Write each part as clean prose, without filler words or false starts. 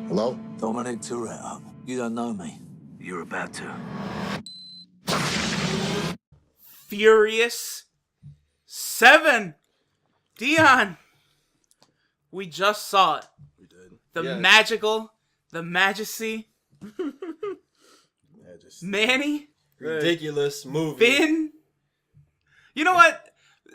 Hello? Dominic Toretto. You don't know me. You're about to. Furious 7. Dion, we just saw it. We did. The Yes. magical, the majesty, Manny, Ridiculous movie. Finn. You know what,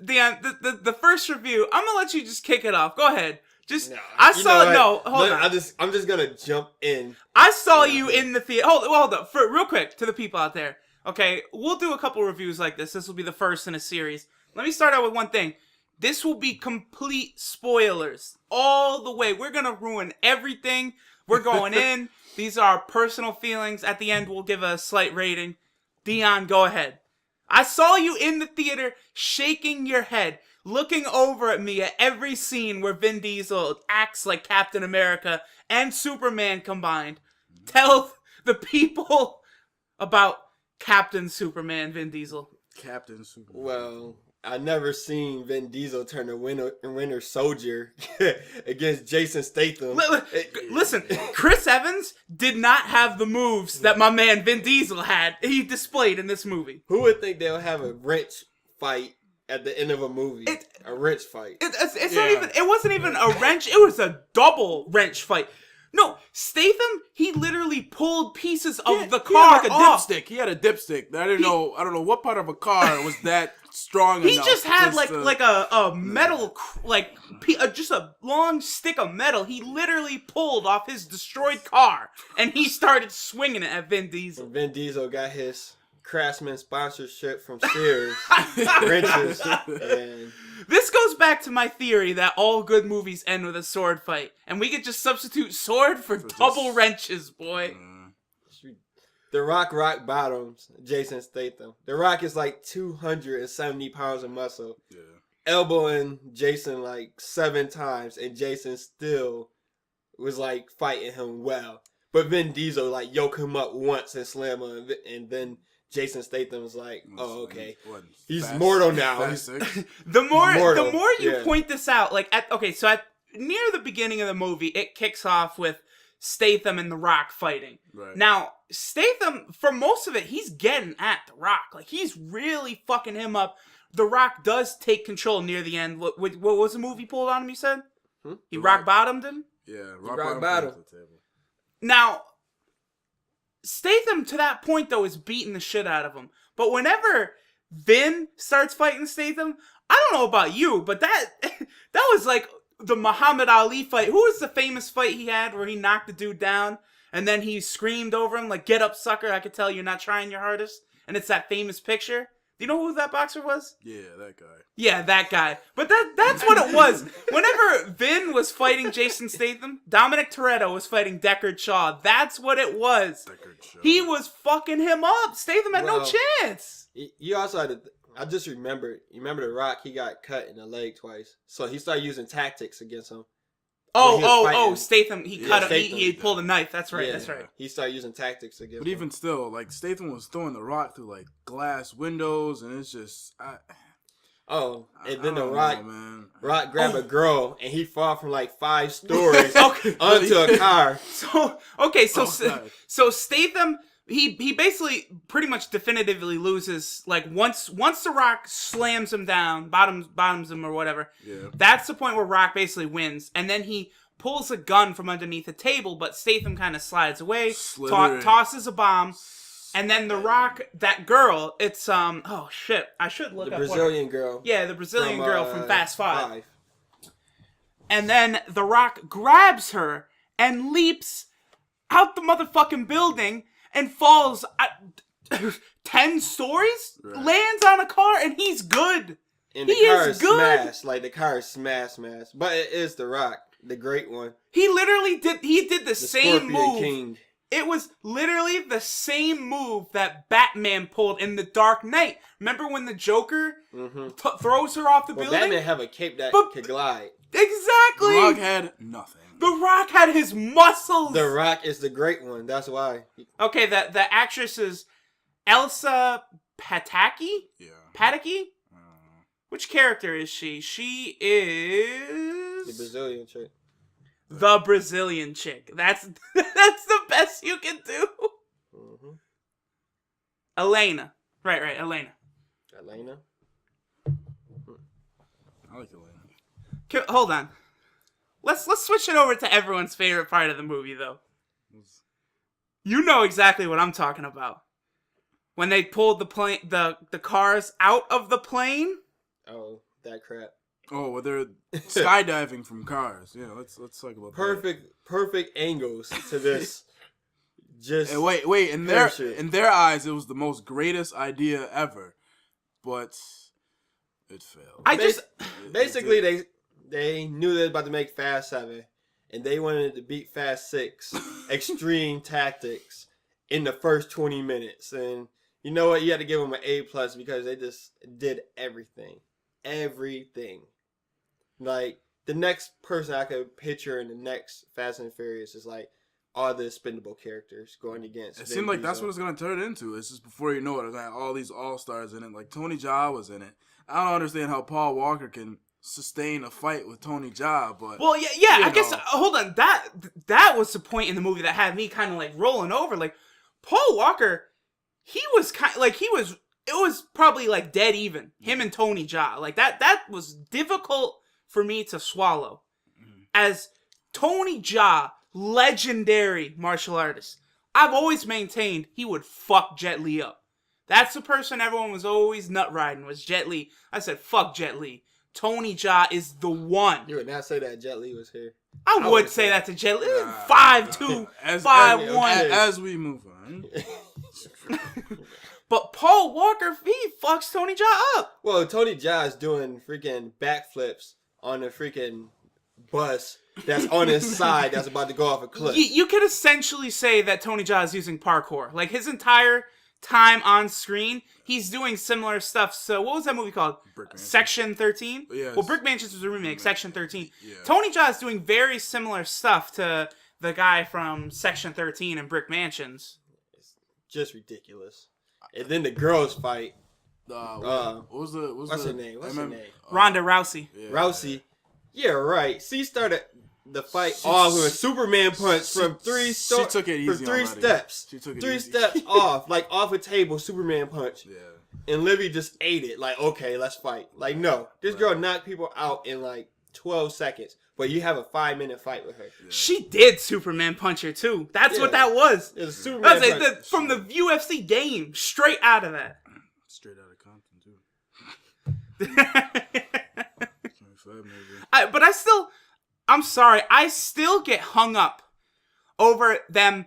Dion? The first review. I'm gonna let you just kick it off. Go ahead. Just Nah, I you saw. know No, what? hold on. I'm just gonna jump in. I saw you in the theater. Hold up. For real quick to the people out there. Okay, we'll do a couple reviews like this. This will be the first in a series. Let me start out with one thing. This will be complete spoilers all the way. We're gonna ruin everything. We're going in. These are our personal feelings. At the end, we'll give a slight rating. Dion, go ahead. I saw you in the theater shaking your head, looking over at me at every scene where Vin Diesel acts like Captain America and Superman combined. Tell the people about Captain Superman, Vin Diesel. Captain Superman. Well, I never seen Vin Diesel turn a winter soldier against Jason Statham. Listen, Chris Evans did not have the moves that my man Vin Diesel had. He displayed in this movie. Who would think they'll have a wrench fight at the end of a movie? A wrench fight. It's not even. It wasn't even a wrench. It was a double wrench fight. No, Statham, he literally pulled pieces of the car He had like a off. dipstick. He had a dipstick. I don't know what part of a car was that strong He enough. just had just like a metal, just a long stick of metal. He literally pulled off his destroyed car, and he started swinging it at Vin Diesel. Vin Diesel got his Craftsman sponsorship from Sears wrenches, and This goes back to my theory that all good movies end with a sword fight, and we could just substitute sword for double wrenches, boy. The Rock bottoms Jason Statham. The Rock is like 270 pounds of muscle. Yeah. Elbowing Jason like 7 times, and Jason still was like fighting him well. But Vin Diesel like yoke him up once and slam him, and then Jason Statham was like, "Oh, okay, he's mortal now." The mortal, more you yeah. point this out, like at near the beginning of the movie, it kicks off with Statham and The Rock fighting. Right. Now, Statham, for most of it, he's getting at The Rock. Like, he's really fucking him up. The Rock does take control near the end. What was the movie pulled on him, you said? He rock-bottomed him? Yeah, rock bottom. Now, Statham, to that point, though, is beating the shit out of him. But whenever Vin starts fighting Statham, I don't know about you, but that was like the Muhammad Ali fight. Who was the famous fight he had where he knocked the dude down and then he screamed over him like, "Get up, sucker, I could tell you're not trying your hardest." And it's that famous picture. Do you know who that boxer was? Yeah, that guy. Yeah, that guy. But that's what it was. Whenever Vin was fighting Jason Statham, Dominic Toretto was fighting Deckard Shaw. That's what it was. Deckard Shaw. He was fucking him up. Statham had no chance. You also had to, I just remembered. You remember The Rock? He got cut in the leg twice, so he started using tactics against him. Statham. He cut him. Statham. He pulled a knife. That's right. Yeah, That's right. He started using tactics against But him. even still, like Statham was throwing the Rock through like glass windows, and it's just and I then the don't Rock, know, man. Rock grabbed a girl, and he fell from like 5 stories Okay. onto a car. So Statham, he basically pretty much definitively loses. Like once The Rock slams him down, bottoms him or whatever. Yeah. That's the point where Rock basically wins, and then he pulls a gun from underneath a table, but Statham kind of slides away, tosses a bomb, and then The Rock, that girl, it's oh shit, I should look The up Brazilian girl. Yeah, the Brazilian girl from Fast Five. 5. And then The Rock grabs her and leaps out the motherfucking building and falls 10 stories, lands on a car, and he's good. And the car is smashed. Like, the car is smashed. But it is The Rock, the great one. He literally did the same Scorpion move. King. It was literally the same move that Batman pulled in The Dark Knight. Remember when the Joker throws her off the building? Batman have a cape that could glide. Exactly. The Rock had nothing. The Rock had his muscles. The Rock is the great one. That's why. Okay, the actress is Elsa Pataki? Yeah. Pataki? Which character is she? She is The Brazilian chick. the Brazilian chick. That's the best you can do. Mm-hmm. Elena. Right, Elena. Elena. I like Elena. Hold on. Let's switch it over to everyone's favorite part of the movie, though. You know exactly what I'm talking about. When they pulled the cars out of the plane. Oh, that crap. Oh, well, they're skydiving from cars. Yeah, let's talk about Perfect angles to this. Just And wait. In their eyes, it was the most greatest idea ever, but it failed. Basically they knew they were about to make Fast 7, and they wanted to beat Fast 6, Extreme Tactics, in the first 20 minutes. And you know what? You had to give them an A+ because they just did everything. Everything. Like, the next person I could picture in the next Fast and Furious is like all the expendable characters going against. It seemed like that's what it's going to turn into. It's just before you know it, got all these all-stars in it. Like, Tony Jaa was in it. I don't understand how Paul Walker can sustain a fight with Tony Jaa, but... Well, yeah, I guess, hold on, that was the point in the movie that had me kind of, like, rolling over. Like, Paul Walker, he was kind of, like, it was probably, like, dead even. Him and Tony Jaa. Like, that was difficult for me to swallow. As Tony Jaa, legendary martial artist, I've always maintained he would fuck Jet Li up. That's the person everyone was always nut riding, was Jet Li. I said, fuck Jet Li. Tony Jaa is the one. You would not say that Jet Li was here. I would say that to Jet Li. 5'2", 5'1". As we move on. But Paul Walker, he fucks Tony Jaa up. Well, Tony Jaa is doing freaking backflips on a freaking bus that's on his side that's about to go off a cliff. You could essentially say that Tony Jaa is using parkour. Like, his entire time on screen, he's doing similar stuff. So, what was that movie called? Section 13? Yes. Well, Brick Mansions was a remake, Section 13. Yeah. Tony Jaa is doing very similar stuff to the guy from Section 13 and Brick Mansions. It's just ridiculous. And then the girls fight. What's her name? Ronda Rousey. Yeah. Rousey. Yeah, right. She started the fight off with a Superman punch from three She took it easy from three already. steps. She took it three easy. steps off, like off a table, Superman punch. Yeah. And Livy just ate it. Like, okay, let's fight. Like, no. This girl knocked people out in like 12 seconds. But you have a 5-minute fight with her. Yeah. She did Superman punch her too. That's what that was. It was a Superman punch. From the UFC game, straight out of that. Straight out of Compton too. 25 maybe. I'm sorry, I still get hung up over them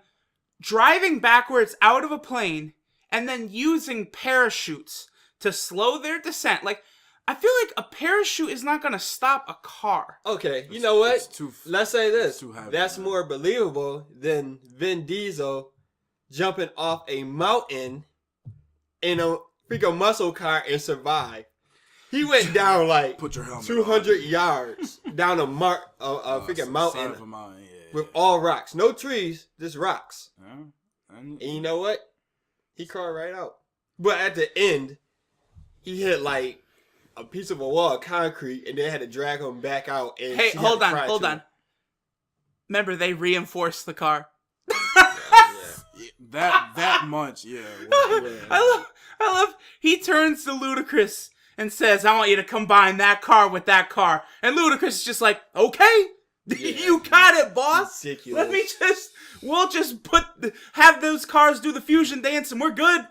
driving backwards out of a plane and then using parachutes to slow their descent. Like, I feel like a parachute is not going to stop a car. Okay, you know what? Let's say this. Heavy, that's man. more believable than Vin Diesel jumping off a mountain in a freaking muscle car and survive. He went down like Put your helmet 200 yards down a freaking mountain with all rocks. No trees, just rocks. And you know what? He crawled right out. But at the end, he hit like a piece of a wall of concrete and they had to drag him back out. And hey, hold on. Remember, they reinforced the car. That much, yeah. I love. He turns to Ludacris and says, "I want you to combine that car with that car." And Ludacris is just like, "Okay, you got it, boss. Ridiculous. We'll just have those cars do the fusion dance, and we're good.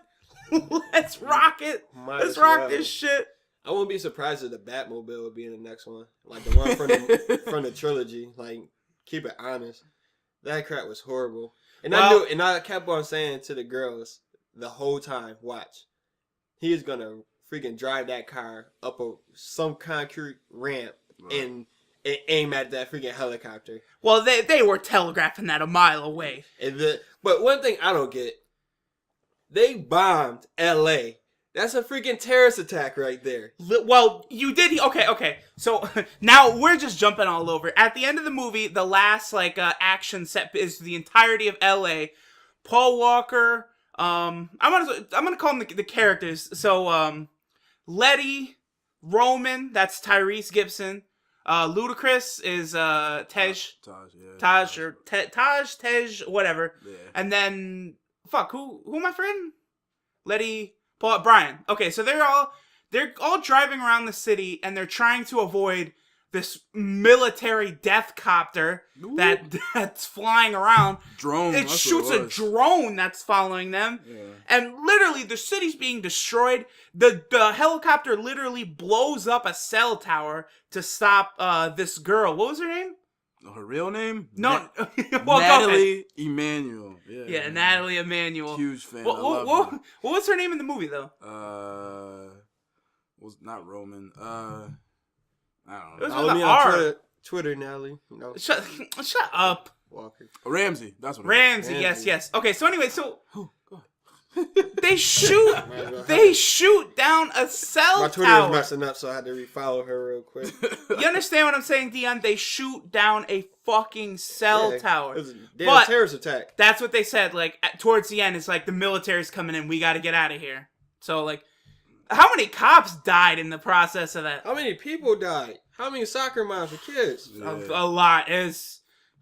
Let's rock it. Let's rock this shit." I wouldn't be surprised if the Batmobile would be in the next one, like the one from the trilogy. Like, keep it honest. That crap was horrible. And I kept on saying to the girls the whole time, watch. He is gonna freaking drive that car up some concrete ramp and aim at that freaking helicopter. Well, they were telegraphing that a mile away. But one thing I don't get, they bombed L.A. That's a freaking terrorist attack right there. Well, you did. Okay. So now we're just jumping all over. At the end of the movie, the last action set is the entirety of L.A. Paul Walker. I'm gonna call them the characters. So Letty, Roman. That's Tyrese Gibson. Ludacris is Tej. Taj, Tej, whatever. Yeah. And then who am I forgetting? Letty, Paul, Brian. Okay, so they're all driving around the city and they're trying to avoid this military death copter that's flying around. Drone. It shoots a drone that's following them. Yeah. And literally the city's being destroyed. The helicopter literally blows up a cell tower to stop this girl. What was her name? Her real name? No. Well, Natalie Emmanuel. Yeah, Natalie Emmanuel. Huge fan. What was her name in the movie though? Was not Roman. I don't It know. was Follow with me an on R. Twitter, Natalie. You know, Shut up. Walker. Ramsey. That's what. Ramsey. Ramsey. Yes. Okay. So anyway, so Go ahead. they shoot down a cell My Twitter tower. was messing up, so I had to refollow her real quick. You understand what I'm saying, Dion? They shoot down a fucking cell Yeah, tower. It was a damn But- terrorist attack. That's what they said. Like towards the end, it's like the military's coming in. We got to get out of here. So like, how many cops died in the process of that? How many people died? How many soccer moms with kids? A lot.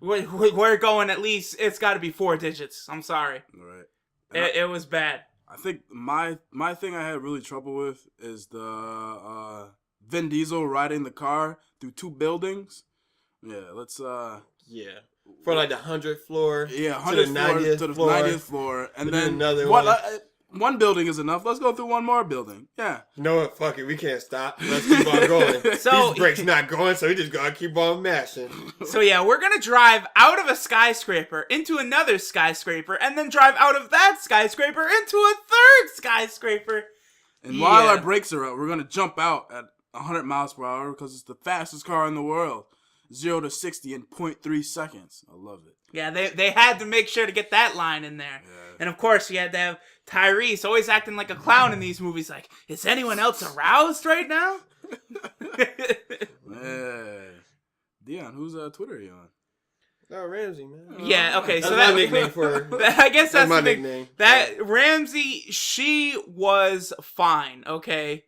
We're going at least. It's got to be 4 digits. I'm sorry. Right. And It was bad. I think my thing I had really trouble with is the Vin Diesel riding the car through 2 buildings. Yeah, let's Yeah. For like the 100th floor. yeah, to the 90th to the floor. 90th floor, and to then another what? one. One building is enough. Let's go through one more building. Yeah. You know what? Fuck it. We can't stop. Let's keep on going. So- These brakes not going, so we just gotta keep on mashing. So yeah, we're gonna drive out of a skyscraper into another skyscraper, and then drive out of that skyscraper into a third skyscraper. And while Yeah. our brakes are out, we're gonna jump out at 100 miles per hour because it's the fastest car in the world. 0 to 60 in 0.3 seconds. I love it. Yeah, they had to make sure to get that line in there. Yeah. And of course, you had to have Tyrese always acting like a clown in these movies. Like, is anyone else aroused right now? Yeah. Dion, whose Twitter are you on? Oh, Ramsey, man. Yeah, okay, That's so my that nickname for her. I guess that's my the big, nickname. that Ramsey, she was fine, okay.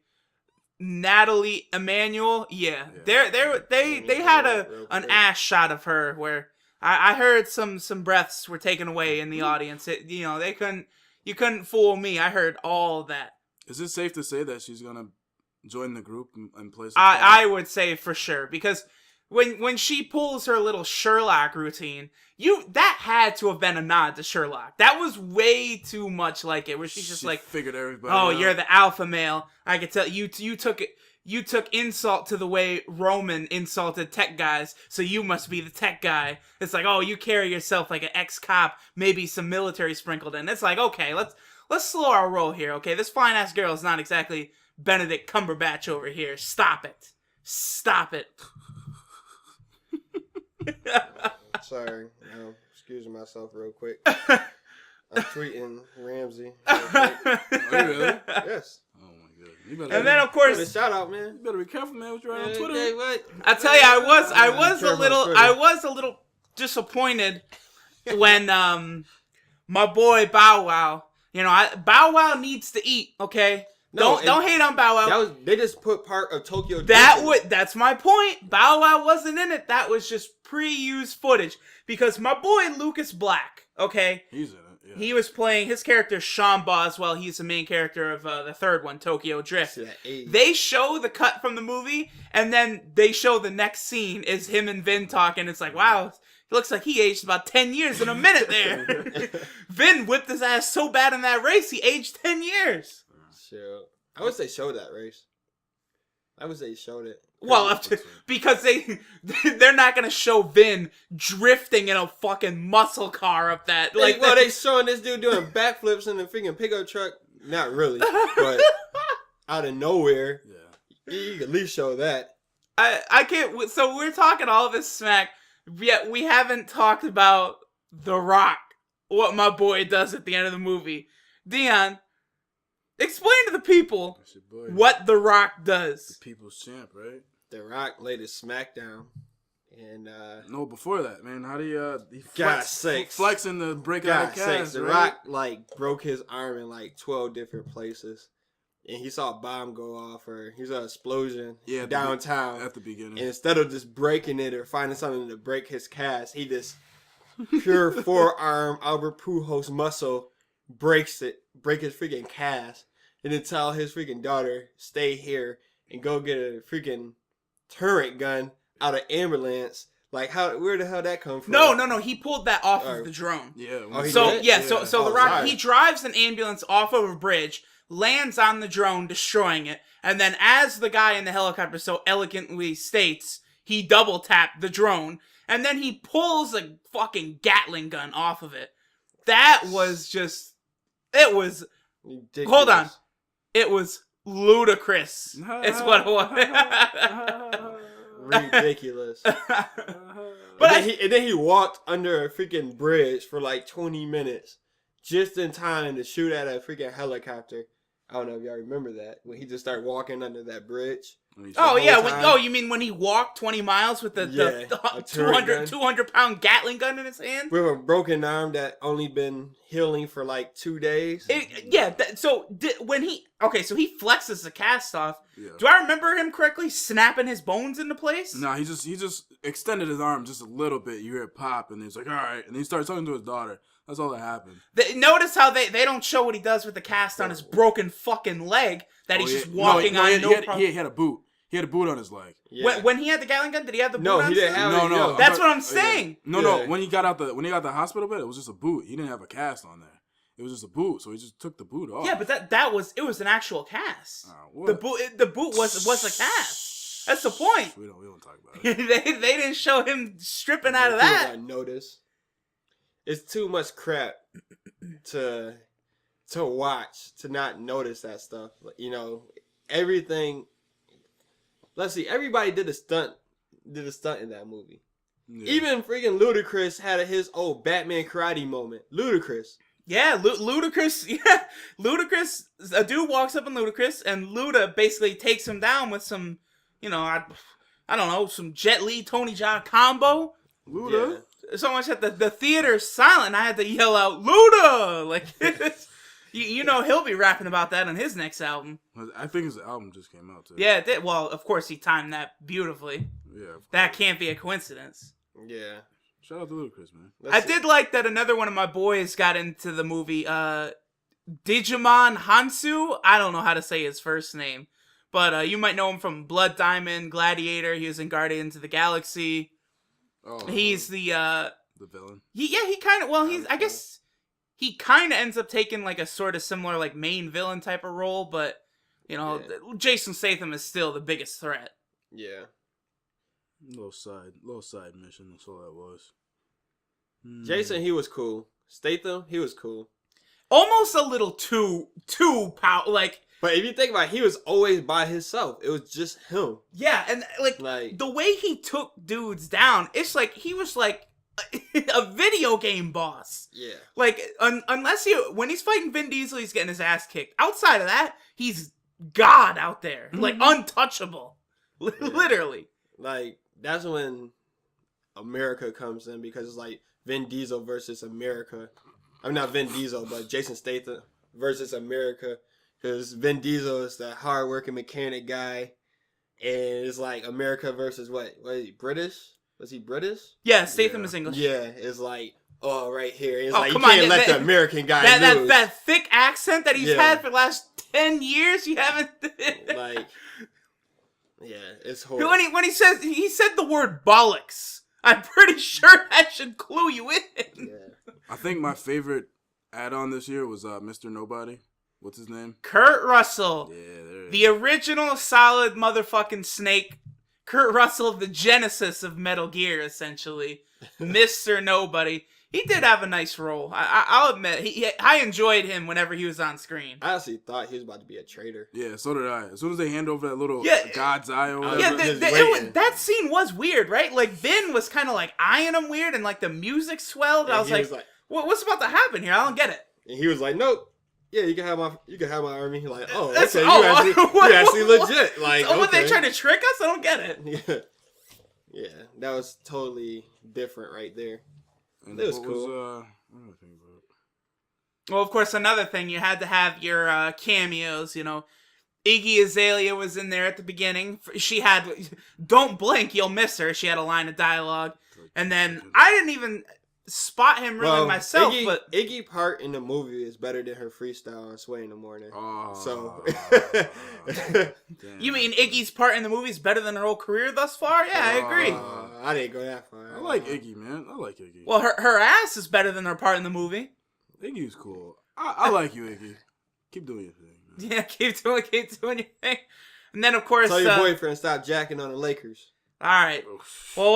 Natalie Emmanuel, yeah. They had an ass shot of her where I heard some breaths were taken away in the audience. You couldn't fool me. I heard all that. Is it safe to say that she's gonna join the group and play some I would say for sure, because when she pulls her little Sherlock routine, that had to have been a nod to Sherlock. That was way too much like it, where she's just she like, figured everybody "Oh, out. you're the alpha male. I could tell you took it. You took insult to the way Roman insulted tech guys, so you must be the tech guy." It's like, "Oh, you carry yourself like an ex-cop, maybe some military sprinkled in." It's like, okay, let's slow our roll here, okay? This fine ass girl is not exactly Benedict Cumberbatch over here. Stop it. Sorry. Excusing myself real quick. I'm tweeting Ramsey. real quick. Are you really? Yes. Oh my god. You better, And then of Give it a course, shout out, man. you better be careful, man. What you're on Hey, Twitter. hey, what? I tell you, I was Sure, I was a little disappointed when my boy Bow Wow. Bow Wow needs to eat. Okay, No, don't hate on Bow Wow. They just put part of Tokyo Drift. That's my point. Bow Wow wasn't in it. That was just pre-used footage because my boy Lucas Black. Okay, He's in it. Yeah. he was playing his character Sean Boswell. He's the main character of the third one, Tokyo Drift. See that age. They show the cut from the movie, and then they show the next scene is him and Vin talking. It's like, wow, it looks like he aged about 10 years in a minute there. Vin whipped his ass so bad in that race, he aged 10 years. Sure. I would say show that race. I would say he showed it. Well, because they're not going to show Vin drifting in a fucking muscle car up that. They showing this dude doing backflips in the freaking pickup truck. Not really, but out of nowhere, Yeah. you can at least show that. I can't. So we're talking all this smack, yet we haven't talked about The Rock. What my boy does at the end of the movie. Dion, explain to the people That's your boy. what The Rock The does. people's champ, right? The Rock laid his smackdown, and No, before that, man. How do you? He God's sakes. flexing the breakout God's cast, sakes, The right? Rock broke his arm in 12 different places, and he saw a bomb go off or he saw an explosion Yeah, downtown. at the beginning. And instead of just breaking it or finding something to break his cast, he just pure forearm Albert Pujols muscle break his freaking cast, and then tell his freaking daughter stay here and go get a freaking turret gun out of ambulance. Like where the hell that come from? No. He pulled that off of the drone. Yeah. Oh, he So did? yeah, so the Oh, Rock sorry. he drives an ambulance off of a bridge, lands on the drone, destroying it, and then as the guy in the helicopter so elegantly states, he double tapped the drone, and then he pulls a fucking Gatling gun off of it. That was just, it was. Ridiculous. Hold on, it was ludicrous. It's what it was. Ridiculous. But and then he walked under a freaking bridge for like 20 minutes just in time to shoot at a freaking helicopter. I don't know if y'all remember that. When he just started walking under that bridge. Oh, yeah. time. You mean when he walked 20 miles with the a turret 200 pound Gatling gun in his hand? With a broken arm that only been healing for like 2 days. So he flexes the cast off. Yeah. Do I remember him correctly snapping his bones into place? No, he just extended his arm just a little bit. You hear it pop, and he's like, all right. And then he started talking to his daughter. That's all that happened. Notice how they don't show what he does with the cast on his broken fucking leg that he's just walking on. He had a boot. He had a boot on his leg. Yeah. When he had the Gatling gun, did he have the boot No, on? he didn't still? have it. No. That's what I'm saying. No. When he got the hospital bed, it was just a boot. He didn't have a cast on there. It was just a boot, so he just took the boot off. Yeah, but it was an actual cast. The boot was a cast. That's the point. We don't talk about it. they didn't show him stripping out of People that. gotta notice. It's too much crap to watch to not notice that stuff. You know, everything. Let's see. Everybody did a stunt in that movie. Yeah. Even freaking Ludacris had his old Batman karate moment. Ludacris. Yeah, Ludacris. Yeah, Ludacris. A dude walks up on Ludacris, and Luda basically takes him down with some, I don't know, some Jet Li, Tony Jaa combo. Luda. So much that the theater's silent. I had to yell out Luda, like he'll be rapping about that on his next album. I think his album just came out too. Yeah, it did. Well, of course he timed that beautifully. Yeah. That can't be a coincidence. Yeah. Shout out to Ludacris, man. I did like that another one of my boys got into the movie, Digimon Hansu. I don't know how to say his first name, but you might know him from Blood Diamond, Gladiator. He was in Guardians of the Galaxy. Oh, He's the villain. He kind of, I guess he kind of ends up taking like a sort of similar like main villain type of role, but Jason Statham is still the biggest threat. Yeah. Little side mission. That's all that was. Jason, he was cool. Statham, he was cool. Almost a little too like. But if you think about it, he was always by himself. It was just him. Yeah, and like the way he took dudes down, it's like he was like a video game boss. Yeah. Like unless when he's fighting Vin Diesel, he's getting his ass kicked. Outside of that, he's God out there, like untouchable, literally. Like that's when America comes in, because it's like Vin Diesel versus America. I'm not Vin Diesel, but Jason Statham versus America. Because Vin Diesel is the hardworking mechanic guy, and it's like America versus what? Was he British? Was he British? Yeah, Statham is English. Yeah, it's like right here. It's like you can't let the American guy lose. That thick accent that he's had for the last 10 years. You haven't like. Yeah, it's horrible. When he said the word bollocks, I'm pretty sure that should clue you in. Yeah. I think my favorite add-on this year was Mr. Nobody. What's his name? Kurt Russell. Yeah, the original solid motherfucking Snake. Kurt Russell, the genesis of Metal Gear, essentially. Mr. Nobody. He did have a nice role. I'll admit, I enjoyed him whenever he was on screen. I actually thought he was about to be a traitor. Yeah, so did I. As soon as they hand over that little God's eye or whatever. Yeah, that scene was weird, right? Like, Vin was kind of like eyeing him weird, and like the music swelled. And I was like, what's about to happen here? I don't get it. And he was like, nope. Yeah, you can have my army. He's like, oh, That's, okay, you actually legit. Like, so okay. What, they trying to trick us? I don't get it. Yeah, that was totally different right there. And it was cool. What do I think about? Well, of course, another thing, you had to have your cameos, Iggy Azalea was in there at the beginning. She had, "Don't blink, you'll miss her." She had a line of dialogue. And then I didn't even spot him really myself, but Iggy part in the movie is better than her freestyle on Sway in the Morning. So you mean Iggy's part in the movie is better than her whole career thus far? Yeah, I agree. I didn't go that far. I like Iggy, man. I like Iggy. Well, her ass is better than her part in the movie. Iggy's cool. I like you, Iggy. Keep doing your thing. Man. Yeah, keep doing your thing. And then of course, tell your boyfriend stop jacking on the Lakers. All right. Well,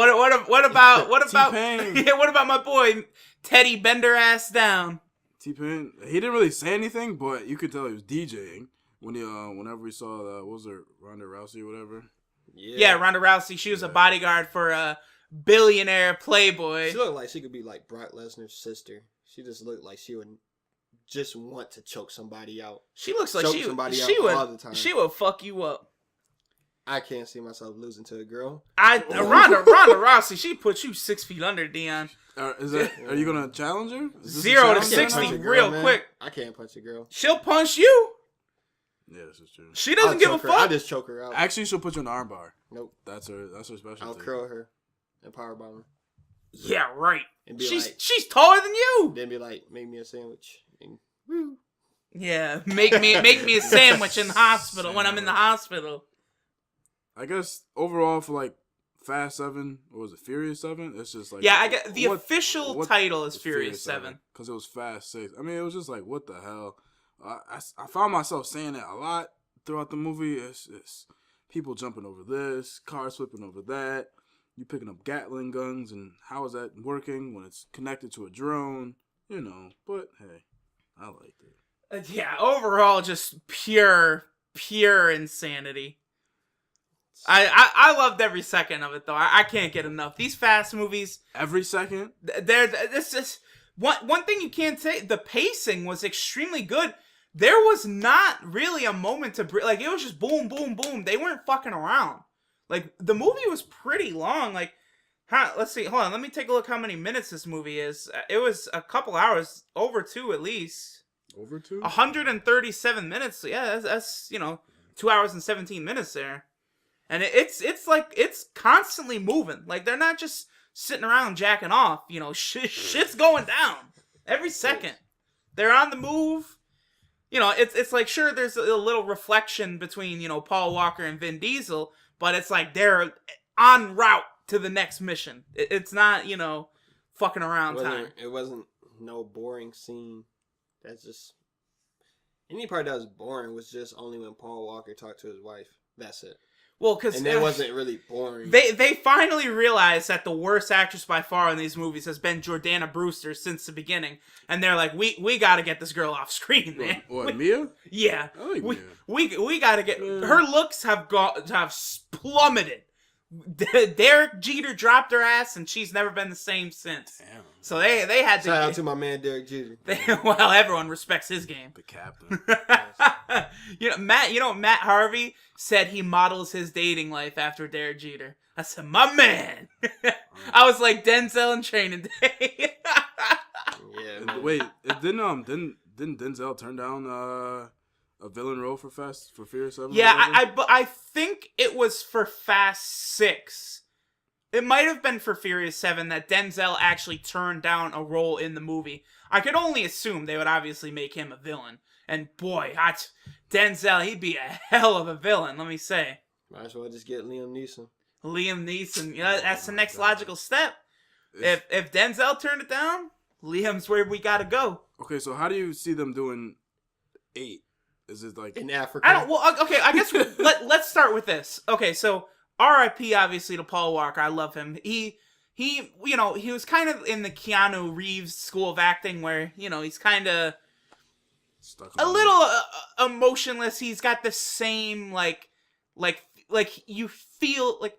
what about T-Pain. Yeah, what about my boy Teddy Bender ass down? T-Pain, he didn't really say anything, but you could tell he was DJing when he whenever he saw what was her, Ronda Rousey or whatever. Yeah, Ronda Rousey. She was a bodyguard for a billionaire playboy. She looked like she could be like Brock Lesnar's sister. She just looked like she would just want to choke somebody out. She looks like she would all the time. She would fuck you up. I can't see myself losing to a girl. Ronda Rousey, she put you 6 feet under, Dion. Are you gonna challenge her? 0 to 60 real quick. I can't punch a girl. She'll punch you. Yeah, this is true. She doesn't give a fuck. I just choke her out. Actually, she'll put you in the armbar. Nope. That's her specialty. I'll curl her and powerbomb her. Yeah, right. And be she's taller than you. Then be like, make me a sandwich. And woo. Yeah, make me a sandwich in the hospital when I'm in the hospital. I guess overall for like Fast 7, or was it Furious 7? It's just like I get the official title is Furious 7 because it was Fast 6. I mean, it was just like what the hell. I found myself saying it a lot throughout the movie. It's people jumping over this, cars flipping over that. You picking up Gatling guns, and how is that working when it's connected to a drone? You know, but hey, I liked it. Yeah, overall, just pure insanity. I loved every second of it though. I can't get enough. These Fast movies, every second. This just one thing you can't say. The pacing was extremely good. There was not really a moment to like. It was just boom, boom, boom. They weren't fucking around. Like the movie was pretty long. Like, let's see. Hold on. Let me take a look how many minutes this movie is. It was a couple hours, over 2 at least. Over 2. 137 minutes. Yeah, that's 2 hours and 17 minutes there. And it's like it's constantly moving. Like they're not just sitting around jacking off. Shit's going down every second. They're on the move. It's like sure there's a little reflection between Paul Walker and Vin Diesel, but it's like they're en route to the next mission. It's not fucking around time. It wasn't no boring scene. That's just any part that was boring was just only when Paul Walker talked to his wife. That's it. Well, because it wasn't really boring. They finally realized that the worst actress by far in these movies has been Jordana Brewster since the beginning, and they're like, we got to get this girl off screen, man. What, Mia? Yeah, I like Mia. We got to get her looks have plummeted. Derek Jeter dropped her ass, and she's never been the same since. Damn. So they had to. Shout out to my man Derek Jeter. Well, everyone respects his game. The captain. Matt Harvey said he models his dating life after Derek Jeter. I said, my man. I was like Denzel in Training Day. Yeah. Man. Wait, didn't Denzel turn down a villain role for Furious 7? Yeah, I think it was for Fast 6. It might have been for Furious 7 that Denzel actually turned down a role in the movie. I could only assume they would obviously make him a villain. And boy, Denzel, he'd be a hell of a villain, let me say. Might as well just get Liam Neeson. That's the next logical step. If Denzel turned it down, Liam's where we gotta go. Okay, so how do you see them doing 8? Is it like in Africa? I guess let's start with this. Okay, so R.I.P. obviously to Paul Walker. I love him. He was kind of in the Keanu Reeves school of acting where, he's kind of a little emotionless. He's got the same like you feel like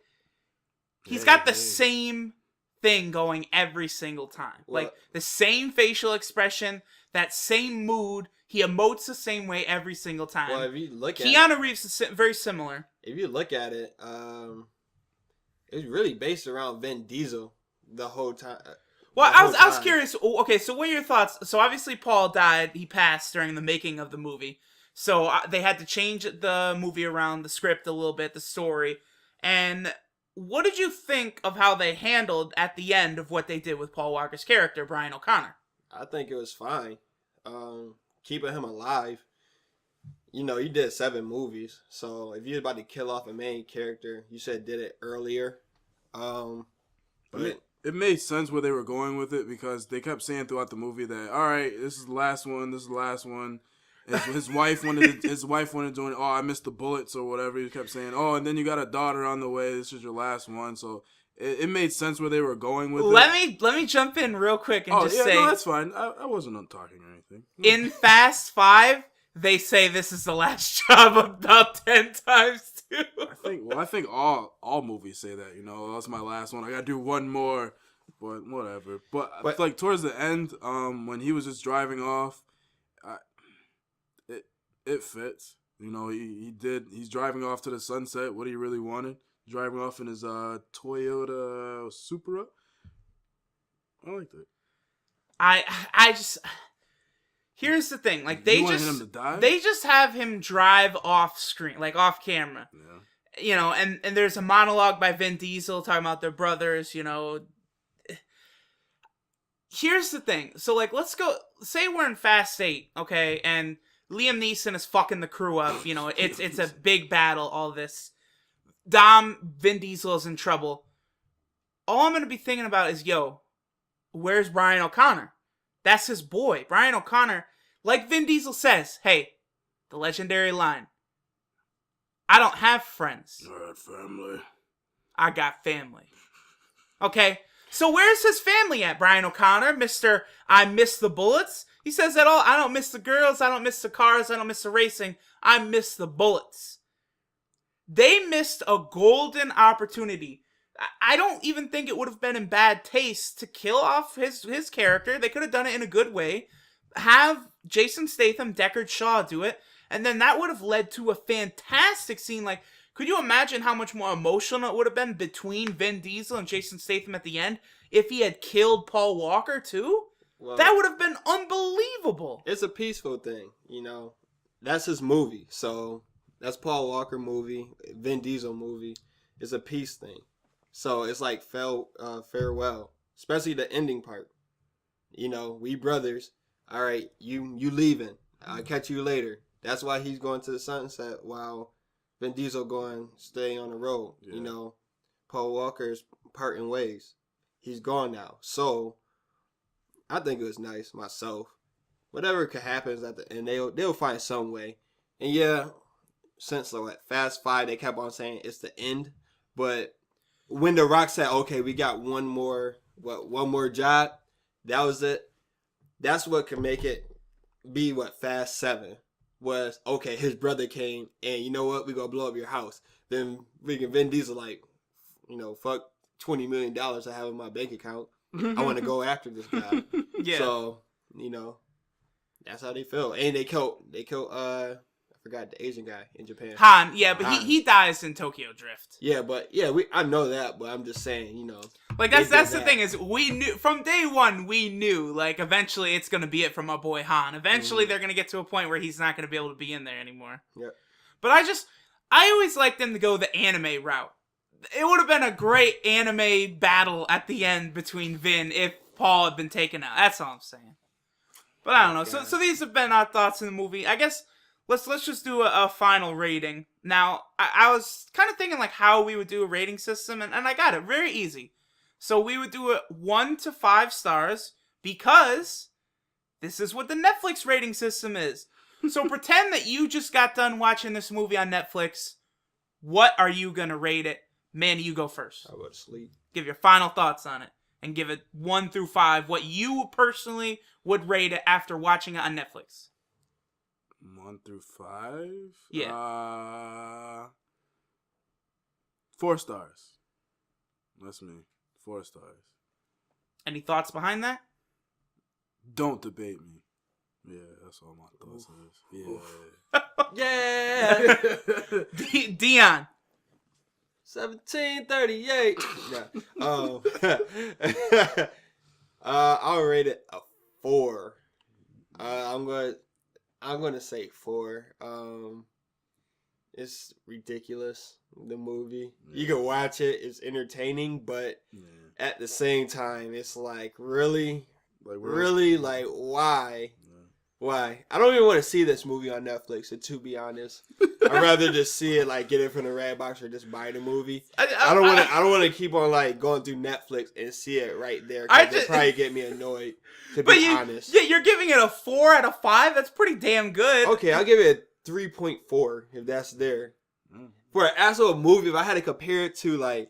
he's got the same thing going every single time. Like the same facial expression, that same mood. He emotes the same way every single time. Well, if you look at Keanu Reeves is very similar. If you look at it, it's really based around Vin Diesel the whole time. Well, I was curious. Okay, so what are your thoughts? So obviously Paul died. He passed during the making of the movie. So they had to change the movie around, the script a little bit, the story. And what did you think of how they handled at the end of what they did with Paul Walker's character, Brian O'Connor? I think it was fine. Keeping him alive. You know, you did 7 movies, so if you're about to kill off a main character, you should have did it earlier. But it made sense where they were going with it because they kept saying throughout the movie that, all right, this is the last one, this is the last one. His wife wanted doing, oh, I missed the bullets or whatever. He kept saying, oh, and then you got a daughter on the way. This is your last one. So it made sense where they were going with it. Let me jump in real quick and say, no, that's fine. I wasn't talking or anything. In Fast 5, they say this is the last job about 10 times too. I think all movies say that. You know, that's my last one. I gotta do one more, but whatever. But like towards the end, when he was just driving off, it fits. You know, he's driving off to the sunset. What he really wanted. Driving off in his Toyota Supra. I liked it. I just here's the thing. Like they just have him drive off screen, like off camera. Yeah. You know, and there's a monologue by Vin Diesel talking about their brothers, you know. Here's the thing. So like let's go say we're in Fast 8, okay, and Liam Neeson is fucking the crew up, you know, it's a big battle, all this. Vin Diesel is in trouble. All I'm going to be thinking about is, yo, where's Brian O'Connor? That's his boy. Brian O'Connor, like Vin Diesel says, hey, the legendary line, I don't have friends. I got family. I got family. Okay, so where's his family at, Brian O'Connor? Mr. I miss the bullets? He says that all. I don't miss the girls. I don't miss the cars. I don't miss the racing. I miss the bullets. They missed a golden opportunity. I don't even think it would have been in bad taste to kill off his character. They could have done it in a good way. Have Jason Statham, Deckard Shaw do it. And then that would have led to a fantastic scene. Like, could you imagine how much more emotional it would have been between Vin Diesel and Jason Statham at the end if he had killed Paul Walker too? Well, that would have been unbelievable. It's a peaceful thing, you know. That's his movie. So that's Paul Walker movie, Vin Diesel movie. It's a peace thing. So it's like farewell, especially the ending part. You know, we brothers. All right, you leaving. I'll catch you later. That's why he's going to the sunset while Vin Diesel going stay on the road. Yeah. You know, Paul Walker's parting ways. He's gone now. So I think it was nice myself. Whatever could happen at the end, they'll find some way. And yeah, since Fast 5, they kept on saying it's the end. But when The Rock said, okay, we got one more job, that was it. That's what could make it be Fast 7 was. Okay, his brother came, and you know what? We gonna blow up your house. Then Vin Diesel like, you know, fuck $20 million I have in my bank account. I want to go after this guy. Yeah. So, you know, that's how they feel. And they killed I forgot the Asian guy in Japan. Han, yeah, but Han. He dies in Tokyo Drift. Yeah, but I know that, but I'm just saying, you know. Like that's the thing is we knew from day one, we knew like eventually it's gonna be it from our boy Han. Eventually they're gonna get to a point where he's not gonna be able to be in there anymore. Yeah. But I always liked them to go the anime route. It would have been a great anime battle at the end between Vin if Paul had been taken out. That's all I'm saying. But I don't know. So these have been our thoughts in the movie. I guess let's just do a final rating. Now, I was kind of thinking like how we would do a rating system, and I got it. Very easy. So we would do it 1 to 5 stars because this is what the Netflix rating system is. So pretend that you just got done watching this movie on Netflix. What are you going to rate it? Manny, you go first. I would sleep. Give your final thoughts on it. And give it 1 through 5. What you personally would rate it after watching it on Netflix. 1 through 5? Yeah. 4 stars. That's me. 4 stars. Any thoughts behind that? Don't debate me. Yeah, that's all my thoughts is. Yeah. Dion. 1738. I'll rate it a 4. I'm going to I'm gonna say 4. It's ridiculous. The movie, you can watch it. It's entertaining, but at the same time, it's like really, like why? Why? I don't even want to see this movie on Netflix. And to be honest, I'd rather just see it, like get it from the red box or just buy the movie. I don't want to keep on like going through Netflix and see it right there. It'd probably get me annoyed. To be honest, yeah, you're giving it a 4 out of 5. That's pretty damn good. Okay, I'll give it a 3.4 if that's there. For an actual movie, if I had to compare it to like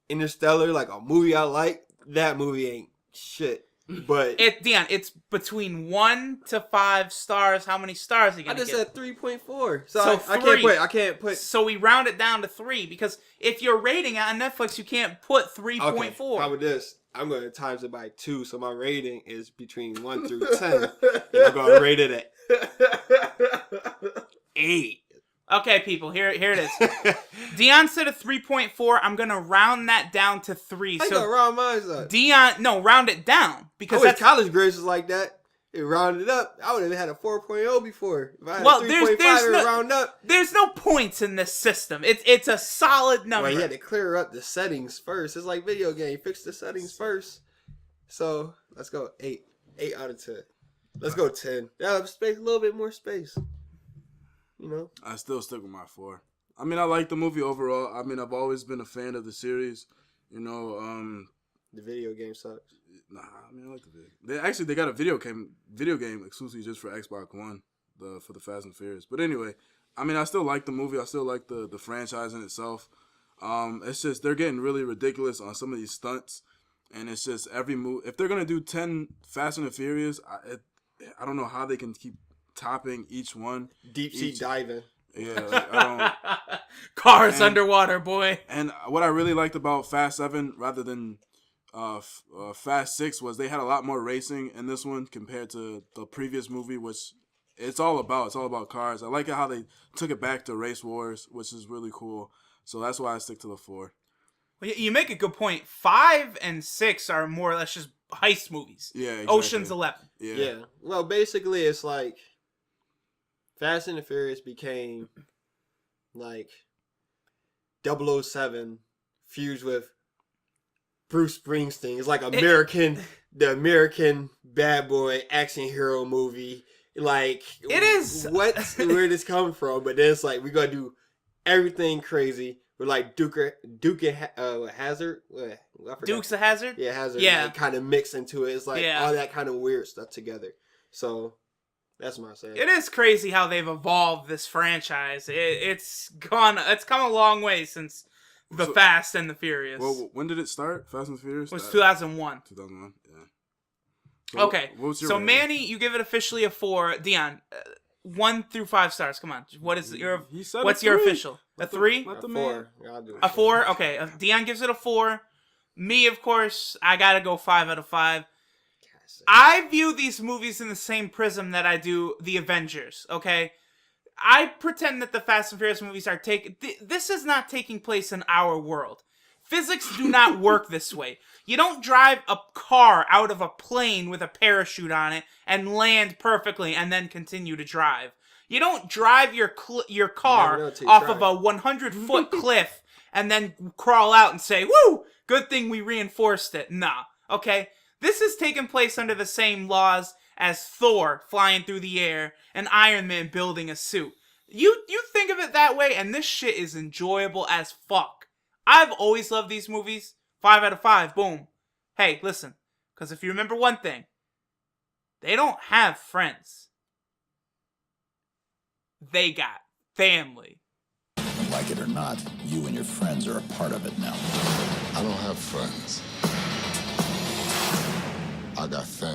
Interstellar, like a movie I like, that movie ain't shit. But Dion, it's between 1 to 5 stars. How many stars are you gonna I just get? said 3.4. So I 3. I can't put. So we round it down to 3 because if you're rating it on Netflix, you can't put 3.4. Okay, how about this? I'm going to times it by 2, so my rating is between 1 through 10. And I'm going to rate it at 8. Okay, people, here it is. Dion said a 3.4. I'm gonna round that down to 3. I got round mine up. Dion, no, round it down because that's college grades was like that. It rounded up. I would have had a 4.0 before. If I had a 3.5, it would round up. There's no points in this system. It's a solid number. Well, you had to clear up the settings first. It's like video game. Fix the settings first. So let's go 8. 8 out of 10. Let's go 10. Yeah, space, a little bit more space. You know, I still stick with my 4. I mean, I like the movie overall. I mean, I've always been a fan of the series. You know, the video game sucks. Nah, I mean, I like the video. They got a video game exclusively just for Xbox One, for the Fast and Furious. But anyway, I mean, I still like the movie. I still like the franchise in itself. It's just they're getting really ridiculous on some of these stunts, and it's just every move. If they're gonna do 10 Fast and the Furious, I don't know how they can keep topping each one. Deep sea diving. Yeah, like, I don't. Cars underwater, boy. And what I really liked about Fast 7 rather than Fast 6 was they had a lot more racing in this one compared to the previous movie, which it's all about cars. I like it how they took it back to race wars, which is really cool. So that's why I stick to the 4. Well, you make a good point. 5 and 6 are more or less just heist movies. Yeah, exactly. Ocean's 11. Yeah. Well, basically, it's like Fast and the Furious became like 007 fused with Bruce Springsteen. It's like the American bad boy action hero movie. Like, it is. Where this come from? But then it's like we gotta do everything crazy. We're like Hazard. Dukes of Hazzard. Yeah, Hazard. Yeah, like, kind of mix into it. It's like all that kind of weird stuff together. So that's my say. It is crazy how they've evolved this franchise. It's come a long way since the Fast and the Furious. Well, when did it start? Fast and the Furious? It was 2001. 2001, yeah. So okay, what was your so rating? Manny, you give it officially a 4. Dion, 1 through 5 stars. Come on, what is your? What's your official? A 3? A 4. I'll do it. A 4. Okay, Dion gives it a 4. Me, of course, I gotta go 5 out of 5. I view these movies in the same prism that I do the Avengers, okay? I pretend that the Fast and Furious movies are this is not taking place in our world. Physics do not work this way. You don't drive a car out of a plane with a parachute on it and land perfectly and then continue to drive. You don't drive your car off of a 100-foot cliff and then crawl out and say, "Woo, good thing we reinforced it." Nah, okay? This is taking place under the same laws as Thor flying through the air and Iron Man building a suit. You think of it that way, and this shit is enjoyable as fuck. I've always loved these movies. 5 out of 5, boom. Hey, listen, because if you remember one thing, they don't have friends. They got family. Like it or not, you and your friends are a part of it now. I don't have friends. I got family.